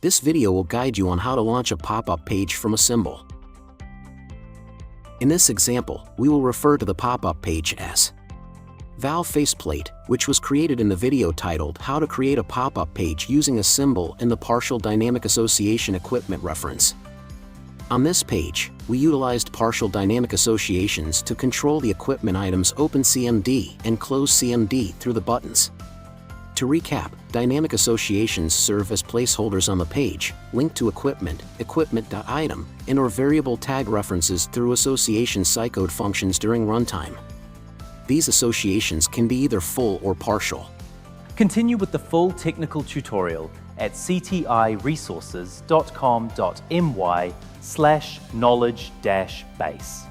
This video will guide you on how to launch a pop-up page from a symbol. In this example, we will refer to the pop-up page as valve faceplate, which was created in the video titled How to Create a Pop-up Page Using a Symbol in the Partial Dynamic Association Equipment reference. On this page, we utilized partial dynamic associations to control the equipment items Open CMD and Close CMD through the buttons. To recap, dynamic associations serve as placeholders on the page, linked to equipment, equipment.item, and/or variable tag references through association cycode functions during runtime. These associations can be either full or partial. Continue with the full technical tutorial at ctiresources.com.my/knowledge-base.